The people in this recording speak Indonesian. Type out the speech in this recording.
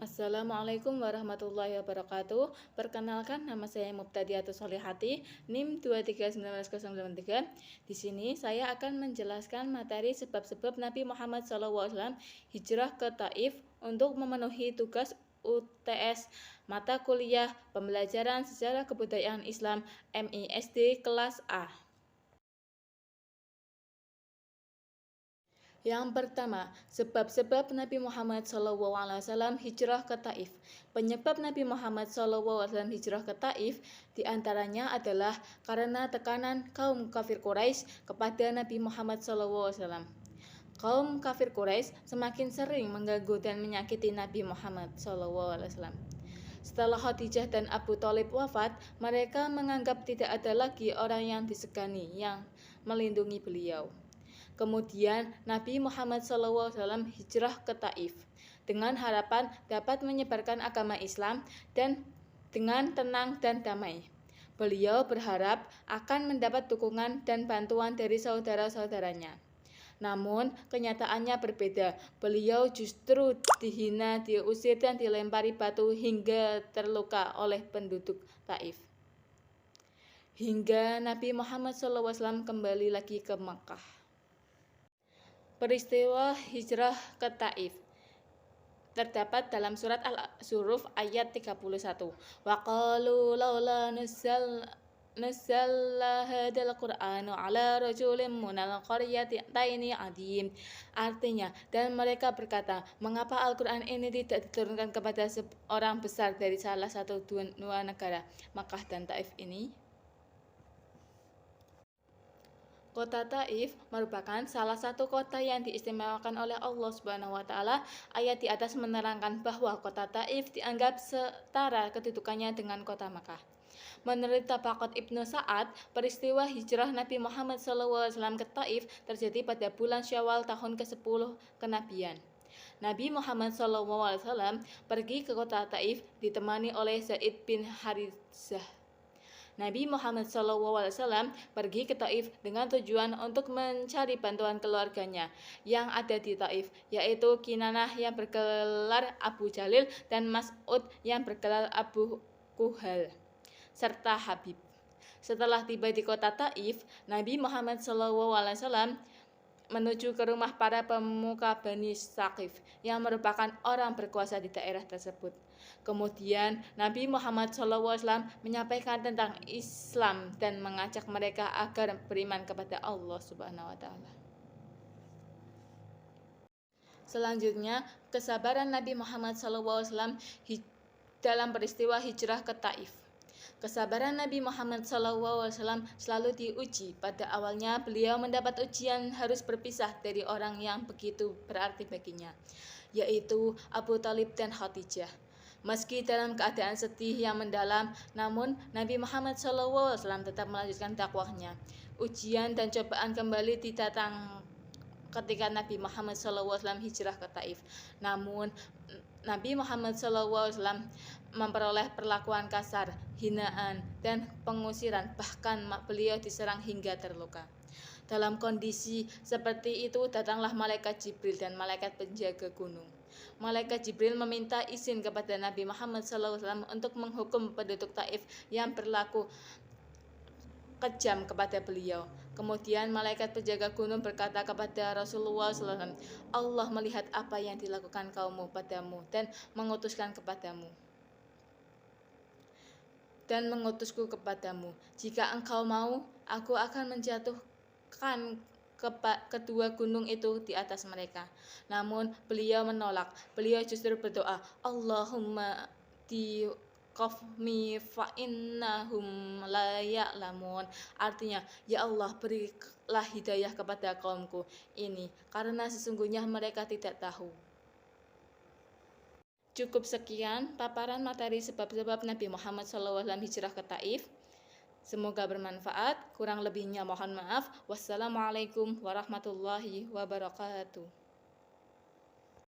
Assalamualaikum warahmatullahi wabarakatuh. Perkenalkan, nama saya Mubtadiatus Solihati, NIM 2399083. Di sini saya akan menjelaskan materi sebab-sebab Nabi Muhammad SAW hijrah ke Taif untuk memenuhi tugas UTS mata kuliah pembelajaran sejarah kebudayaan Islam MISD kelas A. Yang pertama, sebab-sebab Nabi Muhammad SAW hijrah ke Taif. Penyebab Nabi Muhammad SAW hijrah ke Taif diantaranya adalah karena tekanan kaum kafir Quraisy kepada Nabi Muhammad SAW. Kaum kafir Quraisy semakin sering mengganggu dan menyakiti Nabi Muhammad SAW. Setelah Khadijah dan Abu Thalib wafat, mereka menganggap tidak ada lagi orang yang disegani yang melindungi beliau. Kemudian Nabi Muhammad SAW hijrah ke Taif dengan harapan dapat menyebarkan agama Islam dan dengan tenang dan damai. Beliau berharap akan mendapat dukungan dan bantuan dari saudara-saudaranya. Namun kenyataannya berbeda. Beliau justru dihina, diusir dan dilempari batu hingga terluka oleh penduduk Taif. Hingga Nabi Muhammad SAW kembali lagi ke Makkah. Peristiwa hijrah ke Taif terdapat dalam surat Al-Zuruf ayat 31. Wa qalu laula nazzala hadzal Qur'anu ala rajulin minal qaryataini adim. Artinya, dan mereka berkata, mengapa Al-Qur'an ini tidak diturunkan kepada seorang besar dari salah satu dua negara, Makkah dan Taif ini? Kota Taif merupakan salah satu kota yang diistimewakan oleh Allah Subhanahu wa taala. Ayat di atas menerangkan bahwa kota Taif dianggap setara kedudukannya dengan kota Makkah. Menurut Tabaqat Ibnu Sa'ad, peristiwa hijrah Nabi Muhammad SAW ke Taif terjadi pada bulan Syawal tahun ke-10 kenabian. Nabi Muhammad SAW pergi ke kota Taif ditemani oleh Zaid bin Harithah. Nabi Muhammad SAW pergi ke Taif dengan tujuan untuk mencari bantuan keluarganya yang ada di Taif, yaitu Kinanah yang bergelar Abu Jalil dan Mas'ud yang bergelar Abu Kuhal, serta Habib. Setelah tiba di kota Taif, Nabi Muhammad SAW menuju ke rumah para pemuka Bani Saqif yang merupakan orang berkuasa di daerah tersebut. Kemudian Nabi Muhammad SAW menyampaikan tentang Islam dan mengajak mereka agar beriman kepada Allah Subhanahu wa taala. Selanjutnya, kesabaran Nabi Muhammad SAW dalam peristiwa hijrah ke Taif. Kesabaran Nabi Muhammad SAW selalu diuji. Pada awalnya beliau mendapat ujian harus berpisah dari orang yang begitu berarti baginya, yaitu Abu Thalib dan Khadijah. Meski dalam keadaan sedih yang mendalam, namun Nabi Muhammad SAW tetap melanjutkan dakwahnya. Ujian dan cobaan kembali didatang ketika Nabi Muhammad SAW hijrah ke Taif. Namun Nabi Muhammad SAW memperoleh perlakuan kasar, hinaan, dan pengusiran. Bahkan beliau diserang hingga terluka. Dalam kondisi seperti itu datanglah malaikat Jibril dan malaikat penjaga gunung. Malaikat Jibril meminta izin kepada Nabi Muhammad SAW untuk menghukum penduduk Taif yang berlaku kejam kepada beliau. Kemudian malaikat penjaga gunung berkata kepada Rasulullah SAW, Allah melihat apa yang dilakukan kaummu padamu dan mengutuskan kepadamu dan mengutusku kepadamu. Jika engkau mau, aku akan menjatuhkan kedua gunung itu di atas mereka. Namun beliau menolak. Beliau justru berdoa, Allahumma di qafmi fa innahum la ya'lamun. Artinya, ya Allah, berilah hidayah kepada kaumku ini karena sesungguhnya mereka tidak tahu. Cukup sekian paparan materi sebab-sebab Nabi Muhammad SAW hijrah ke Taif. Semoga bermanfaat. Kurang lebihnya mohon maaf. Wassalamualaikum warahmatullahi wabarakatuh.